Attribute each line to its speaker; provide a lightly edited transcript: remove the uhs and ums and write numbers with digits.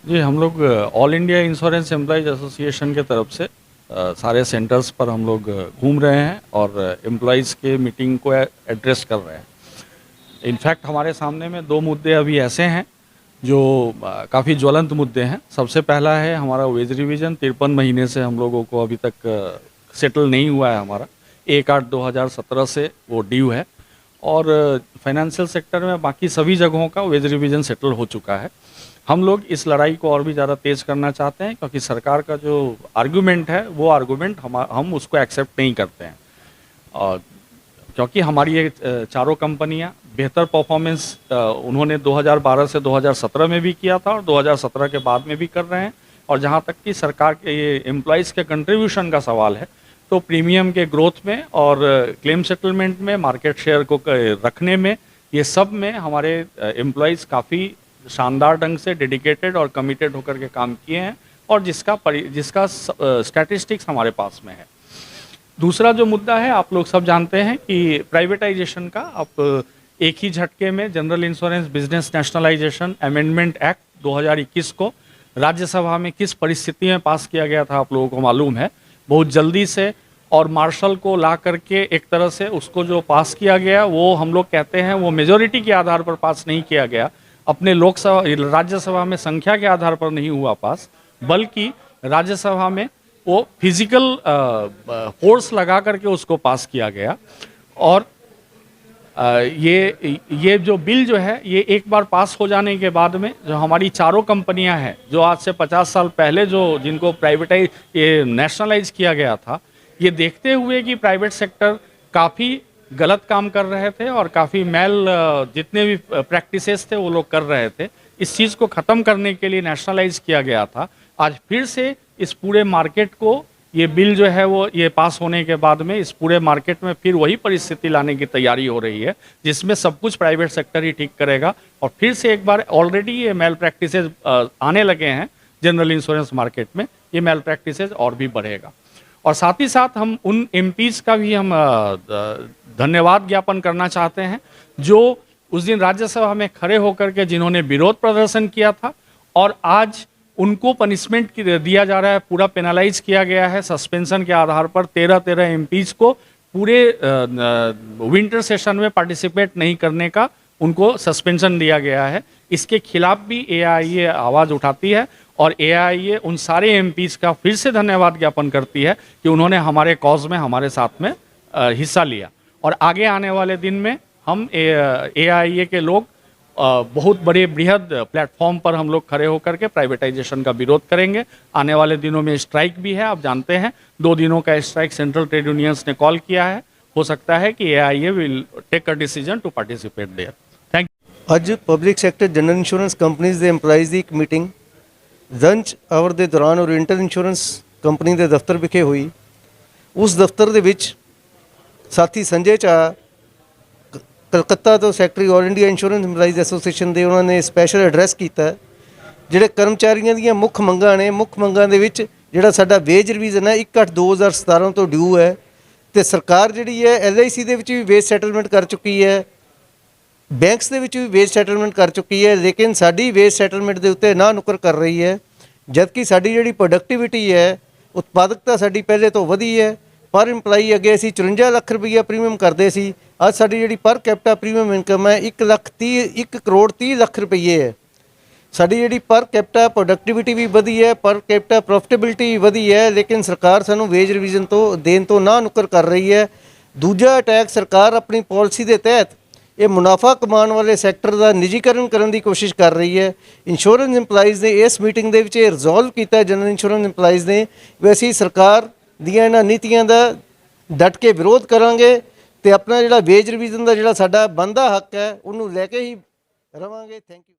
Speaker 1: जी, हम लोग all India insurance employees association के तरफ से सारे सेंटर्स पर हम लोग घूम रहे हैं और एम्प्लॉयज़ के मीटिंग को एड्रेस कर रहे हैं। इनफैक्ट हमारे सामने में 2 मुद्दे अभी ऐसे हैं जो काफ़ी ज्वलंत मुद्दे हैं। सबसे पहला है हमारा वेज रिवीजन 53 महीने से हम लोगों को अभी तक सेटल नहीं हुआ है हमारा। 1/8/2017 से वो ड्यू है और फाइनेंशियल सेक्टर में बाकी सभी जगहों का वेज रिवीजन सेटल हो चुका है। हम लोग इस लड़ाई को और भी ज़्यादा तेज़ करना चाहते हैं क्योंकि सरकार का जो आर्गुमेंट है वो आर्गुमेंट हम उसको एक्सेप्ट नहीं करते हैं। और क्योंकि हमारी ये चारों कंपनियां बेहतर परफॉर्मेंस उन्होंने 2012 से 2017 में भी किया था और 2017 के बाद में भी कर रहे हैं। और जहां तक कि सरकार के ये एम्प्लॉयज़ के कंट्रीब्यूशन का सवाल है तो प्रीमियम के ग्रोथ में और क्लेम सेटलमेंट में, मार्केट शेयर को रखने में, ये सब में हमारे एम्प्लॉयज़ काफ़ी शानदार ढंग से डेडिकेटेड और कमिटेड होकर के काम किए हैं और जिसका स्टैटिस्टिक्स हमारे पास में है। दूसरा जो मुद्दा है, आप लोग सब जानते हैं कि प्राइवेटाइजेशन का अब एक ही झटके में general insurance business nationalisation amendment act 2021 को राज्यसभा में किस परिस्थिति में पास किया गया था आप लोगों को मालूम है। बहुत जल्दी से और मार्शल को ला करके एक तरह से उसको जो पास किया गया वो हम लोग कहते हैं वो मेजॉरिटी के आधार पर पास नहीं किया गया, अपने लोकसभा राज्यसभा में संख्या के आधार पर नहीं हुआ पास, बल्कि राज्यसभा में वो फिजिकल फोर्स लगा करके उसको पास किया गया। और ये जो बिल जो है ये एक बार पास हो जाने के बाद में जो हमारी चारों कंपनियां हैं जो आज से 50 साल पहले जो जिनको प्राइवेटाइज ये नेशनलाइज किया गया था, ये देखते हुए कि प्राइवेट सेक्टर काफ़ी गलत काम कर रहे थे और काफ़ी जितने भी प्रैक्टिसेस थे वो लोग कर रहे थे, इस चीज़ को ख़त्म करने के लिए नेशनलाइज किया गया था। आज फिर से इस पूरे मार्केट को ये बिल जो है वो ये पास होने के बाद में इस पूरे मार्केट में फिर वही परिस्थिति लाने की तैयारी हो रही है जिसमें सब कुछ प्राइवेट सेक्टर ही ठीक करेगा और फिर से एक बार ऑलरेडी ये मेल प्रैक्टिसेस आने लगे हैं जनरल इंश्योरेंस मार्केट में, ये मेल प्रैक्टिसेस और भी बढ़ेगा। और साथ ही साथ हम उन एमपीज़ का भी हम धन्यवाद ज्ञापन करना चाहते हैं जो उस दिन राज्यसभा में खड़े होकर के जिन्होंने विरोध प्रदर्शन किया था और आज उनको पनिशमेंट दिया जा रहा है, पूरा पेनलाइज किया गया है सस्पेंशन के आधार पर। 13 एमपीज़ को पूरे विंटर सेशन में पार्टिसिपेट नहीं करने का उनको सस्पेंशन दिया गया है। इसके खिलाफ भी एआईए आवाज़ उठाती है और एआईए उन सारे एमपीज़ का फिर से धन्यवाद ज्ञापन करती है कि उन्होंने हमारे कॉज में हमारे साथ में हिस्सा लिया। और आगे आने वाले दिन में हम एआईए के लोग बहुत बड़े बृहद प्लेटफॉर्म पर हम लोग खड़े होकर के प्राइवेटाइजेशन का विरोध करेंगे। आने वाले दिनों में स्ट्राइक भी है, आप जानते हैं 2 दिनों का स्ट्राइक सेंट्रल ट्रेड यूनियंस ने कॉल किया है। हो सकता है कि AIA will take a decision to participate there. Thank you.
Speaker 2: ਅੱਜ ਪਬਲਿਕ ਸੈਕਟਰ ਜਨਰਲ ਇੰਸ਼ੋਰੈਂਸ ਕੰਪਨੀਆਂ ਦੇ EMPLOYEES ਦੀ ਇੱਕ ਮੀਟਿੰਗ ਲੰਚ ਆਵਰ ਦੇ ਦੌਰਾਨ ਓਰੀਐਂਟਲ ਇੰਸ਼ੋਰੈਂਸ ਕੰਪਨੀ ਦੇ ਦਫ਼ਤਰ ਵਿਖੇ ਹੋਈ। ਉਸ ਦਫ਼ਤਰ ਦੇ ਵਿੱਚ ਸਾਥੀ ਸੰਜੇ ਝਾ ਕਲਕੱਤਾ ਤੋਂ secretary all India insurance EMPLOYEES association ਦੇ ਉਹਨਾਂ ਨੇ ਸਪੈਸ਼ਲ ਐਡਰੈਸ ਕੀਤਾ। ਜਿਹੜੇ ਕਰਮਚਾਰੀਆਂ ਦੀਆਂ ਮੁੱਖ ਮੰਗਾਂ ਨੇ, ਮੁੱਖ ਮੰਗਾਂ ਦੇ ਵਿੱਚ ਜਿਹੜਾ ਸਾਡਾ ਵੇਜ ਰਿਵੀਜ਼ਨ ਹੈ 1/8/2017 ਤੋਂ ਡਿਊ ਹੈ ਤੇ ਸਰਕਾਰ ਜਿਹੜੀ ਹੈ LIC ਦੇ ਵਿੱਚ ਵੀ ਵੇਜ ਸੈਟਲਮੈਂਟ ਕਰ ਚੁੱਕੀ ਹੈ, ਬੈਂਕਸ ਦੇ ਵਿੱਚ ਵੀ ਵੇਜ ਸੈਟਲਮੈਂਟ ਕਰ ਚੁੱਕੀ ਹੈ, ਲੇਕਿਨ ਸਾਡੀ ਵੇਜ ਸੈਟਲਮੈਂਟ ਦੇ ਉੱਤੇ ਨਾ ਨੁਕਰ ਕਰ ਰਹੀ ਹੈ। ਜਦਕਿ ਸਾਡੀ ਜਿਹੜੀ ਪ੍ਰੋਡਕਟਿਵਿਟੀ ਹੈ, ਉਤਪਾਦਕਤਾ ਸਾਡੀ ਪਹਿਲੇ ਤੋਂ ਵਧੀ ਹੈ। ਪਰ ਇੰਪਲਾਈ ਅੱਗੇ ਅਸੀਂ 54 ਲੱਖ ਰੁਪਈਆ ਪ੍ਰੀਮੀਅਮ ਕਰਦੇ ਸੀ, ਅੱਜ ਸਾਡੀ ਜਿਹੜੀ ਪਰ ਕੈਪਟਾ ਪ੍ਰੀਮੀਅਮ ਇਨਕਮ ਹੈ 1 ਕਰੋੜ 30 ਲੱਖ ਰੁਪਈਏ ਹੈ। ਸਾਡੀ ਜਿਹੜੀ ਪਰ ਕੈਪਟਾ ਪ੍ਰੋਡਕਟਿਵਿਟੀ ਵੀ ਵਧੀ ਹੈ, ਪਰ ਕੈਪਟਾ ਪ੍ਰੋਫਿਟੇਬਿਲਿਟੀ ਵੀ ਵਧੀ ਹੈ, ਲੇਕਿਨ ਸਰਕਾਰ ਸਾਨੂੰ ਵੇਜ ਰਿਵੀਜ਼ਨ ਤੋਂ ਦੇਣ ਤੋਂ ਨਾ ਨੁਕਰ ਕਰ ਰਹੀ ਹੈ। ਦੂਜਾ ਅਟੈਕ, ਸਰਕਾਰ ਆਪਣੀ ਪਾਲਿਸੀ ਦੇ ਤਹਿਤ ਇਹ ਮੁਨਾਫਾ ਕਮਾਉਣ ਵਾਲੇ ਸੈਕਟਰ ਦਾ ਨਿੱਜੀਕਰਨ ਕਰਨ ਦੀ ਕੋਸ਼ਿਸ਼ ਕਰ ਰਹੀ ਹੈ। ਇੰਸ਼ੋਰੈਂਸ EMPLOYEES ਨੇ ਇਸ ਮੀਟਿੰਗ ਦੇ ਵਿੱਚ ਇਹ ਰਿਜ਼ੋਲਵ ਕੀਤਾ ਜਨਰਲ ਇੰਸ਼ੋਰੈਂਸ EMPLOYEES ਨੇ ਵੀ ਅਸੀਂ ਸਰਕਾਰ ਦੀਆਂ ਇਹਨਾਂ ਨੀਤੀਆਂ ਦਾ ਡਟ ਕੇ ਵਿਰੋਧ ਕਰਾਂਗੇ ਤੇ ਆਪਣਾ ਜਿਹੜਾ ਵੇਜ ਰਿਵੀਜ਼ਨ ਦਾ ਜਿਹੜਾ ਸਾਡਾ ਬਣਦਾ ਹੱਕ ਹੈ ਉਹਨੂੰ ਲੈ ਕੇ ਹੀ ਰਵਾਂਗੇ। Thank you.